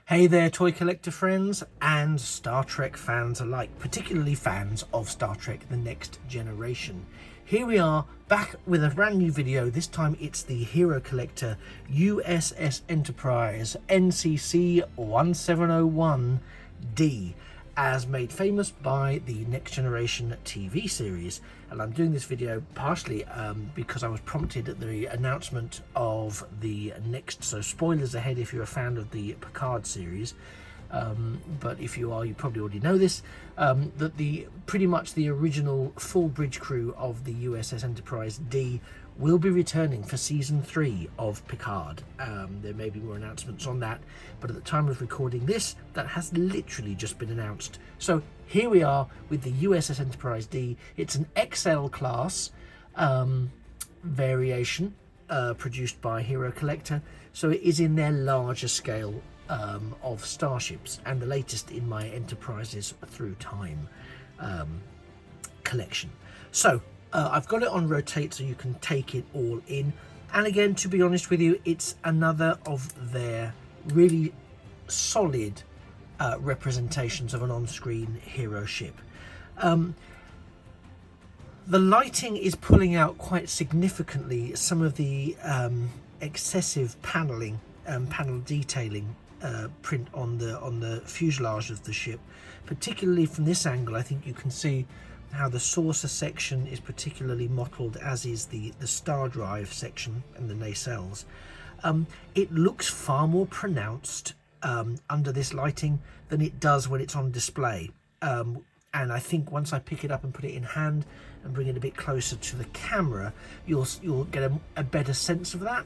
Hey there, toy collector friends and Star Trek fans alike, particularly fans of Star Trek The Next Generation. Here we are back with a brand new video. This time it's the Hero Collector USS Enterprise NCC-1701-D, as made famous by the Next Generation TV series. And I'm doing this video partially because I was prompted at the announcement of the next, so spoilers ahead if you're a fan of the Picard series, but if you are, you probably already know this, that pretty much the original full bridge crew of the USS Enterprise D will be returning for season 3 of Picard. There may be more announcements on that, but at the time of recording this, that has literally just been announced. So here we are with the USS Enterprise D. It's an XL class variation produced by Hero Collector, so it is in their larger scale of starships, and the latest in my Enterprises Through Time collection. So I've got it on rotate so you can take it all in, and again, to be honest with you, it's another of their really solid representations of an on-screen hero ship. The lighting is pulling out quite significantly some of the excessive paneling, panel detailing print on the fuselage of the ship. Particularly from this angle, I think you can see how the saucer section is particularly mottled, as is the star drive section and the nacelles. It looks far more pronounced under this lighting than it does when it's on display. And I think once I pick it up and put it in hand and bring it a bit closer to the camera, you'll get a better sense of that.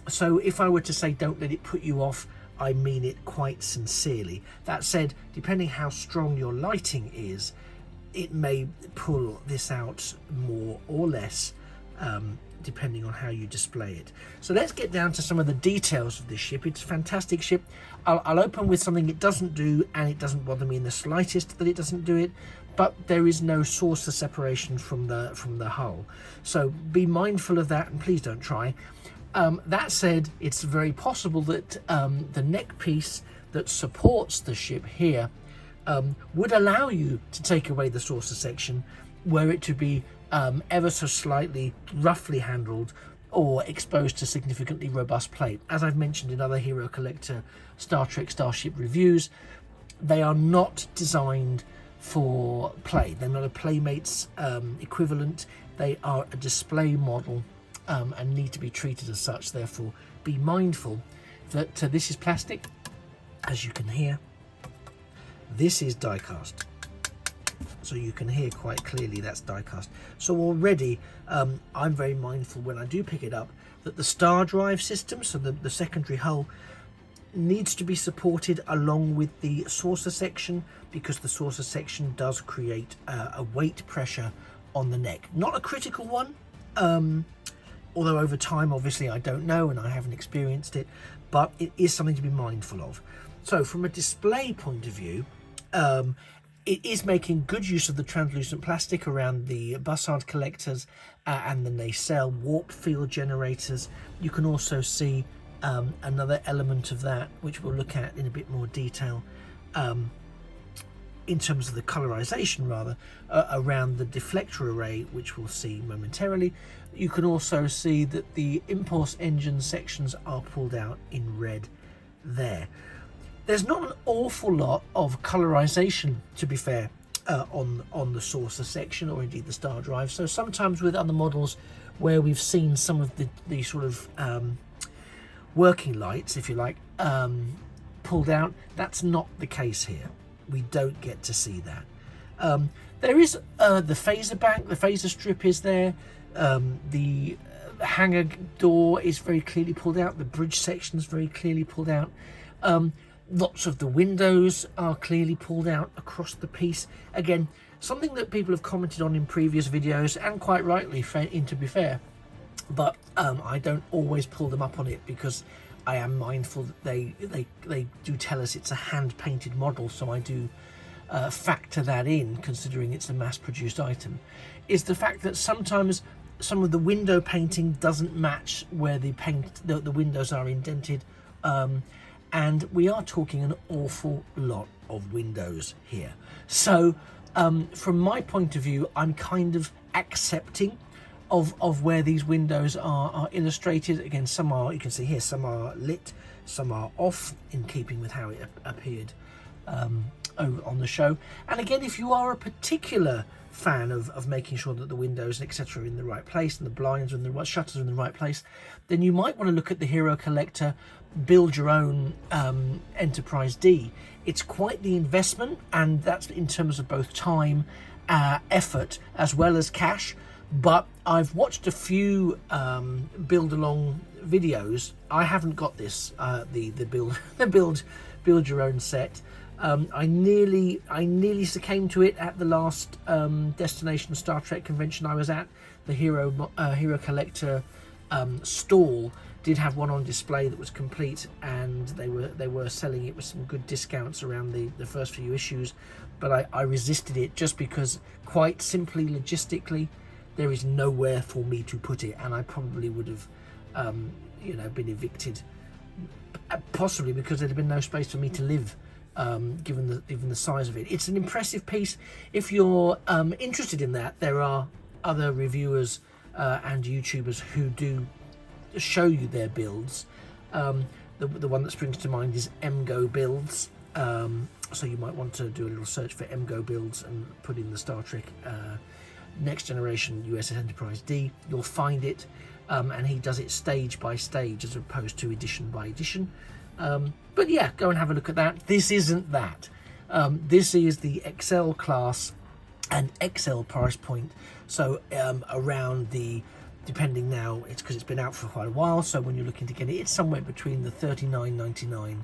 So if I were to say don't let it put you off, I mean it quite sincerely. That said, depending how strong your lighting is, it may pull this out more or less, depending on how you display it. So let's get down to some of the details of this ship. It's a fantastic ship. I'll open with something it doesn't do, and it doesn't bother me in the slightest that it doesn't do it, but there is no saucer separation from the hull. So be mindful of that, and please don't try. That said, it's very possible that the neck piece that supports the ship here would allow you to take away the saucer section, were it to be ever so slightly roughly handled or exposed to significantly robust plate. As I've mentioned in other Hero Collector Star Trek Starship reviews, they are not designed for play. They're not a Playmates equivalent. They are a display model and need to be treated as such. Therefore, be mindful that this is plastic, as you can hear. This is die cast, so you can hear quite clearly that's die cast. So already I'm very mindful when I do pick it up that the star drive system, so the secondary hull, needs to be supported along with the saucer section, because the saucer section does create a weight pressure on the neck. Not a critical one, although over time obviously I don't know and I haven't experienced it, but it is something to be mindful of. So from a display point of view, it is making good use of the translucent plastic around the bussard collectors and the nacelle warp field generators. You can also see another element of that, which we'll look at in a bit more detail, in terms of the colorization rather, around the deflector array, which we'll see momentarily. You can also see that the impulse engine sections are pulled out in red there. There's not an awful lot of colorization, to be fair, on the saucer section, or indeed the star drive. So sometimes with other models where we've seen some of the sort of working lights, if you like, pulled out, that's not the case here. We don't get to see that. There is the phaser bank, the phaser strip is there. The hangar door is very clearly pulled out. The bridge section is very clearly pulled out. Lots of the windows are clearly pulled out across the piece. Again, something that people have commented on in previous videos, and quite rightly, to be fair, but I don't always pull them up on it because I am mindful that they do tell us it's a hand-painted model, so I do factor that in, considering it's a mass-produced item, is the fact that sometimes some of the window painting doesn't match where the windows are indented, and we are talking an awful lot of windows here. So from my point of view, I'm kind of accepting of where these windows are illustrated. Again, some are, you can see here, some are lit, some are off, in keeping with how it appeared on the show. And again, if you are a particular fan of making sure that the windows and etc. are in the right place and the blinds and the shutters are in the right place, then you might want to look at the Hero Collector build your own Enterprise D. It's quite the investment, and that's in terms of both time, effort, as well as cash. But I've watched a few build along videos. I haven't got this the build your own set. I nearly succumbed to it at the last Destination Star Trek convention I was at. The Hero Collector stall did have one on display that was complete, and they were selling it with some good discounts around the first few issues. But I resisted it just because, quite simply, logistically, there is nowhere for me to put it, and I probably would have been evicted, possibly because there'd have been no space for me to live. Given the size of it. It's an impressive piece. If you're interested in that, there are other reviewers and YouTubers who do show you their builds. The one that springs to mind is MGO builds. So you might want to do a little search for MGO builds and put in the Star Trek Next Generation USS Enterprise D. You'll find it, and he does it stage by stage as opposed to edition by edition. But yeah, go and have a look at that. This isn't that. This is the XL class and XL price point. So around the, depending now, it's because it's been out for quite a while. So when you're looking to get it, it's somewhere between the $39.99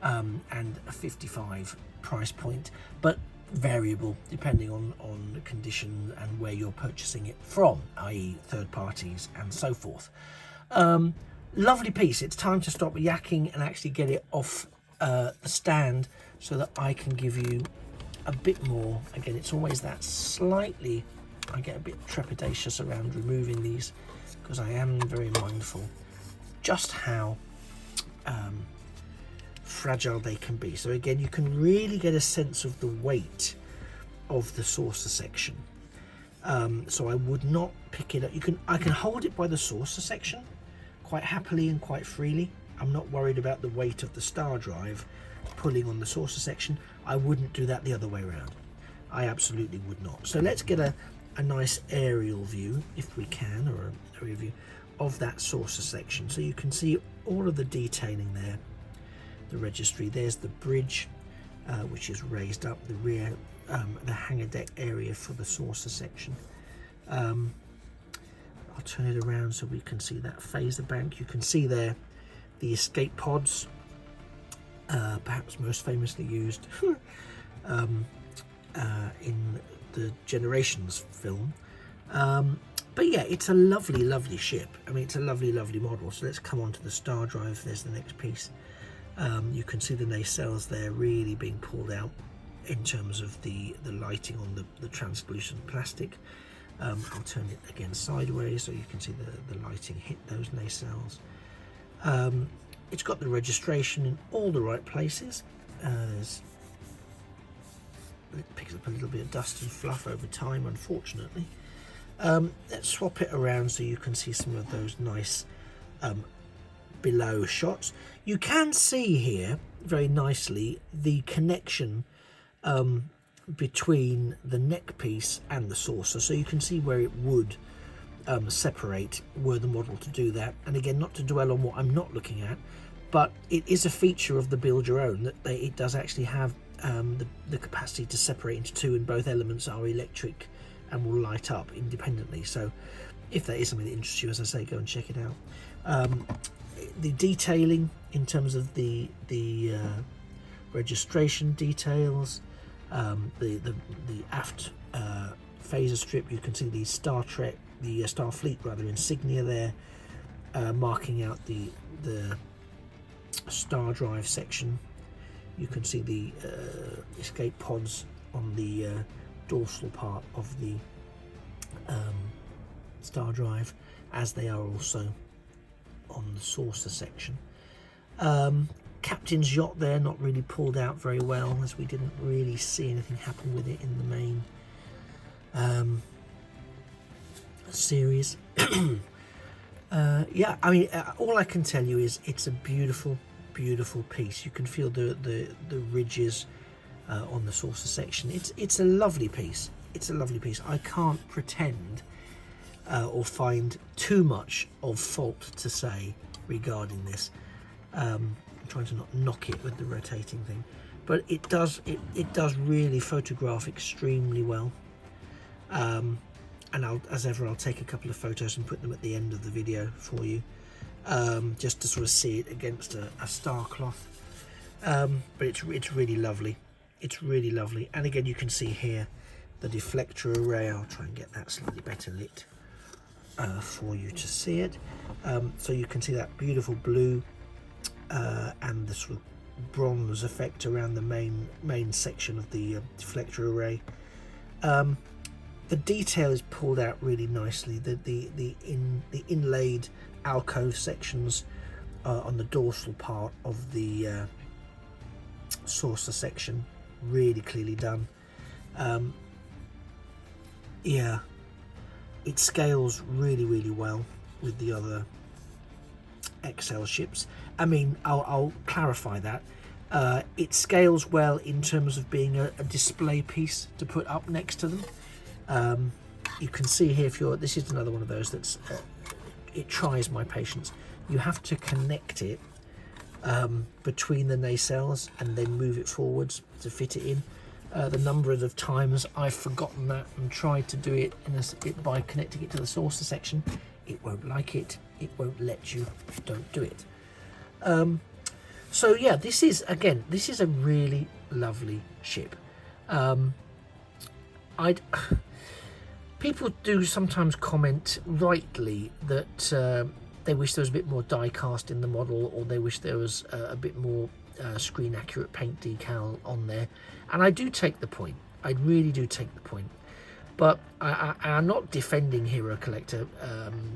and a $55 price point, but variable depending on the condition and where you're purchasing it from, i.e. third parties and so forth. Lovely piece. It's time to stop yakking and actually get it off the stand so that I can give you a bit more. Again, it's always that slightly, I get a bit trepidatious around removing these because I am very mindful just how fragile they can be. So again, you can really get a sense of the weight of the saucer section. So I would not pick it up. I can hold it by the saucer section quite happily and quite freely. I'm not worried about the weight of the star drive pulling on the saucer section. I wouldn't do that the other way around. I absolutely would not. So let's get a nice aerial view, if we can, or an aerial view of that saucer section. So you can see all of the detailing there. The registry, there's the bridge, which is raised up, the rear, the hangar deck area for the saucer section. I'll turn it around so we can see that phaser bank. You can see there the escape pods, perhaps most famously used in the Generations film. But yeah, it's a lovely, lovely ship. I mean, it's a lovely, lovely model. So let's come on to the star drive. There's the next piece. You can see the nacelles there really being pulled out in terms of the lighting on the translucent plastic. I'll turn it again sideways so you can see the lighting hit those nacelles. It's got the registration in all the right places. It picks up a little bit of dust and fluff over time, unfortunately. Let's swap it around so you can see some of those nice below shots. You can see here very nicely the connection between the neck piece and the saucer, so you can see where it would separate were the model to do that. And again, not to dwell on what I'm not looking at, but it is a feature of the build your own that it does actually have the capacity to separate into two, and both elements are electric and will light up independently. So if that is something that interests you, as I say, go and check it out. The detailing in terms of the registration details, the aft phaser strip, you can see the Star Trek, the Starfleet rather, insignia there, marking out the star drive section. You can see the escape pods on the dorsal part of the star drive, as they are also on the saucer section. captain's yacht there, not really pulled out very well, as we didn't really see anything happen with it in the main series. Yeah, I mean, all I can tell you is it's a beautiful, beautiful piece. You can feel the ridges on the saucer section. It's a lovely piece. It's a lovely piece. I can't pretend or find too much of fault to say regarding this. I'm trying to not knock it with the rotating thing, but it does really photograph extremely well. And as ever, I'll take a couple of photos and put them at the end of the video for you, just to sort of see it against a star cloth. But it's really lovely. It's really lovely. And again, you can see here the deflector array. I'll try and get that slightly better lit for you to see it. So you can see that beautiful blue and the sort of bronze effect around the main section of the deflector array. The detail is pulled out really nicely. The inlaid alcove sections on the dorsal part of the saucer section, really clearly done. Yeah, it scales really well with the other XL ships. I mean, I'll clarify that. It scales well in terms of being a display piece to put up next to them. You can see here, this is another one of those that's it tries my patience. You have to connect it between the nacelles and then move it forwards to fit it in. The number of times I've forgotten that and tried to do it by connecting it to the saucer section, it won't like it. It won't let you. Don't do it. So yeah, this is a really lovely ship. People do sometimes comment rightly that they wish there was a bit more die cast in the model, or they wish there was a bit more screen accurate paint decal on there, and I do take the point. I really do take the point, but I'm not defending Hero Collector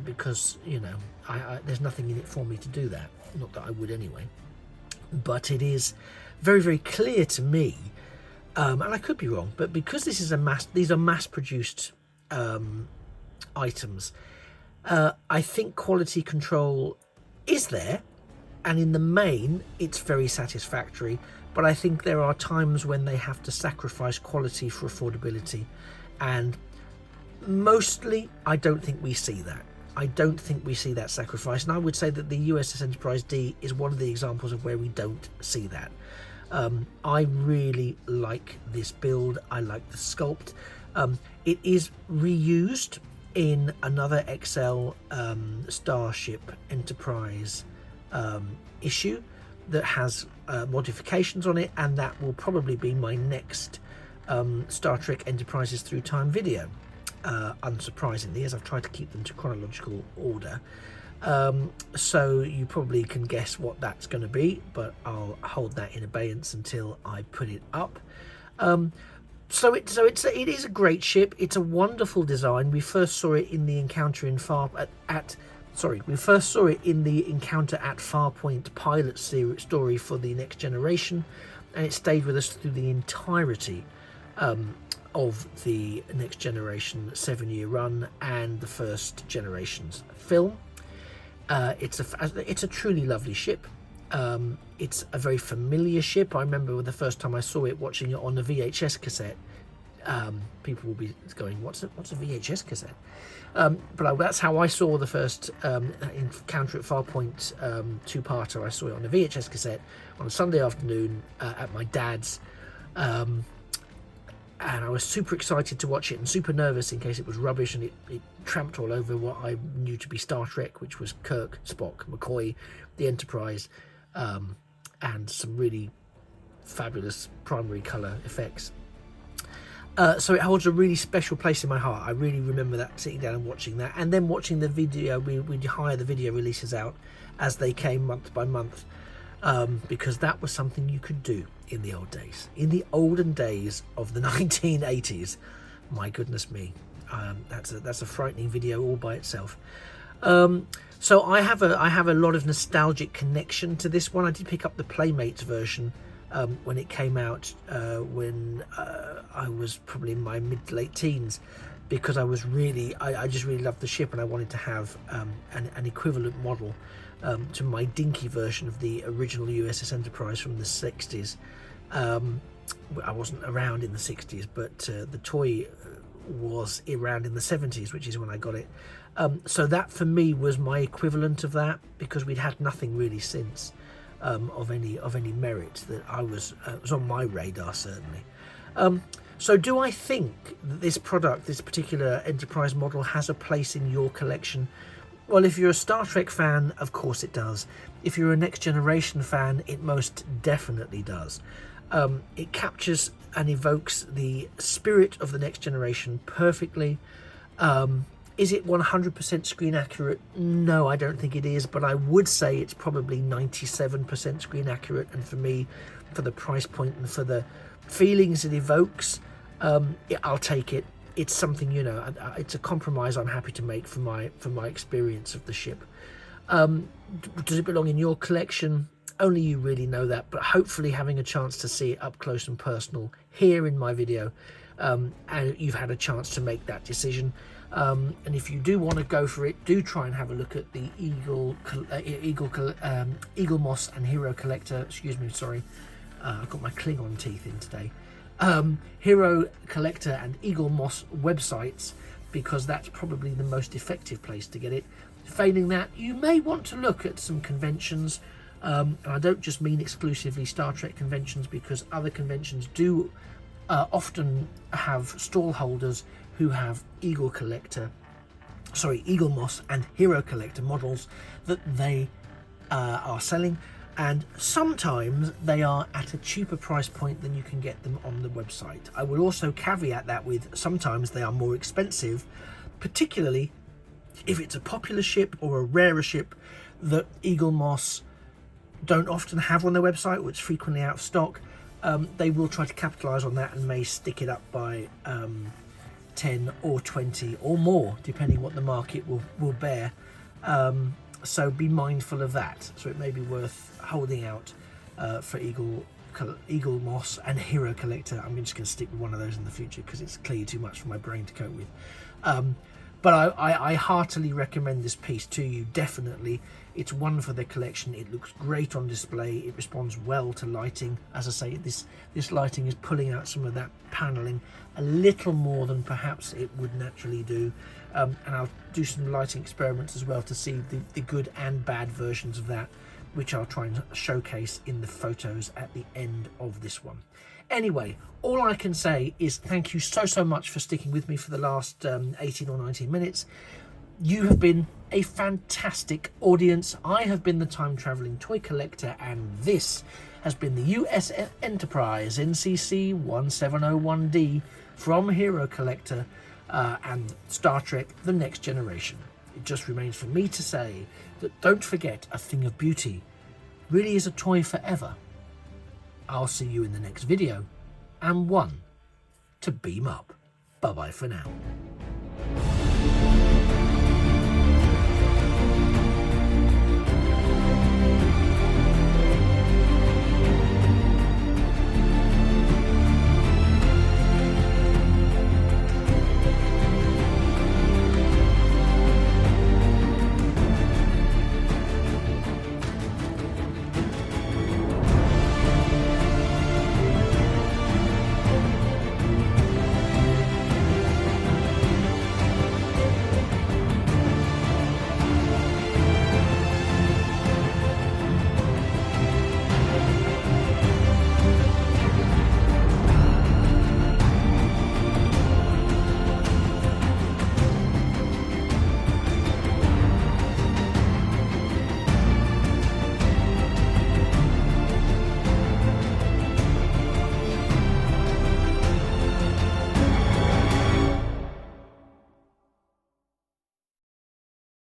because, you know, there's nothing in it for me to do that. Not that I would anyway, but it is very clear to me, and I could be wrong, but because this is these are mass-produced items, I think quality control is there, and in the main it's very satisfactory, but I think there are times when they have to sacrifice quality for affordability, and mostly I don't think we see that. I don't think we see that sacrifice, and I would say that the USS Enterprise D is one of the examples of where we don't see that. I really like this build. I like the sculpt. It is reused in another XL Starship Enterprise issue that has modifications on it, and that will probably be my next Star Trek Enterprises Through Time video, unsurprisingly, as I've tried to keep them to chronological order. So you probably can guess what that's going to be, but I'll hold that in abeyance until I put it up. So it is a great ship. It's a wonderful design. We first saw it in the encounter at Farpoint pilot story for the Next Generation, and it stayed with us through the entirety of the Next Generation 7-year run and the First Generations film. It's a truly lovely ship. It's a very familiar ship. I remember the first time I saw it, watching it on a VHS cassette. People will be going, what's a VHS cassette? But that's how I saw the first encounter at Farpoint two-parter. I saw it on a VHS cassette on a Sunday afternoon at my dad's, and I was super excited to watch it and super nervous in case it was rubbish, and it tramped all over what I knew to be Star Trek, which was Kirk, Spock, McCoy, the Enterprise, and some really fabulous primary colour effects. So it holds a really special place in my heart. I really remember that, sitting down and watching that, and then watching the video. We'd hire the video releases out as they came month by month, because that was something you could do in the old days, in the olden days of the 1980s. My goodness me, that's a frightening video all by itself. So I have a lot of nostalgic connection to this one. I did pick up the Playmates version when it came out when I was probably in my mid to late teens, because I just really loved the ship, and I wanted to have an equivalent model to my dinky version of the original USS Enterprise from the 60s. I wasn't around in the 60s, but the toy was around in the 70s, which is when I got it. So that for me was my equivalent of that, because we'd had nothing really since of any merit that was on my radar, certainly. So do I think that this product, this particular Enterprise model, has a place in your collection? Well, if you're a Star Trek fan, of course it does. If you're a Next Generation fan, it most definitely does. It captures and evokes the spirit of the Next Generation perfectly. Is it 100% screen accurate? No, I don't think it is, but I would say it's probably 97% screen accurate, and for me, for the price point and for the feelings it evokes, I'll take it. It's something, you know, it's a compromise I'm happy to make for my experience of the ship. Does it belong in your collection? Only you really know that, but hopefully having a chance to see it up close and personal here in my video, and you've had a chance to make that decision. And if you do want to go for it, do try and have a look at the Eagle Moss and Hero Collector. Excuse me, sorry, I've got my Klingon teeth in today. Hero Collector and Eagle Moss websites, because that's probably the most effective place to get it. Failing that, you may want to look at some conventions, and I don't just mean exclusively Star Trek conventions, because other conventions do often have stall holders who have Eagle Moss and Hero Collector models that they are selling, and sometimes they are at a cheaper price point than you can get them on the website. I will also caveat that with sometimes they are more expensive, particularly if it's a popular ship or a rarer ship that Eagle Moss don't often have on their website, or it's frequently out of stock. They will try to capitalize on that and may stick it up by 10 or 20 or more, depending what the market will bear. So be mindful of that. So it may be worth holding out for Eagle Moss and Hero Collector. I'm just going to stick with one of those in the future because it's clearly too much for my brain to cope with. But I heartily recommend this piece to you, definitely. It's one for the collection. It looks great on display. It responds well to lighting. As I say, this lighting is pulling out some of that paneling a little more than perhaps it would naturally do. And I'll do some lighting experiments as well to see the good and bad versions of that, which I'll try and showcase in the photos at the end of this one. Anyway, all I can say is thank you so much for sticking with me for the last 18 or 19 minutes. You have been a fantastic audience. I have been the time-traveling toy collector, and this has been the USS Enterprise-NCC-1701-D from Hero Collector and Star Trek The Next Generation. It just remains for me to say that don't forget, a thing of beauty really is a toy forever. I'll see you in the next video, and one to beam up. Bye-bye for now.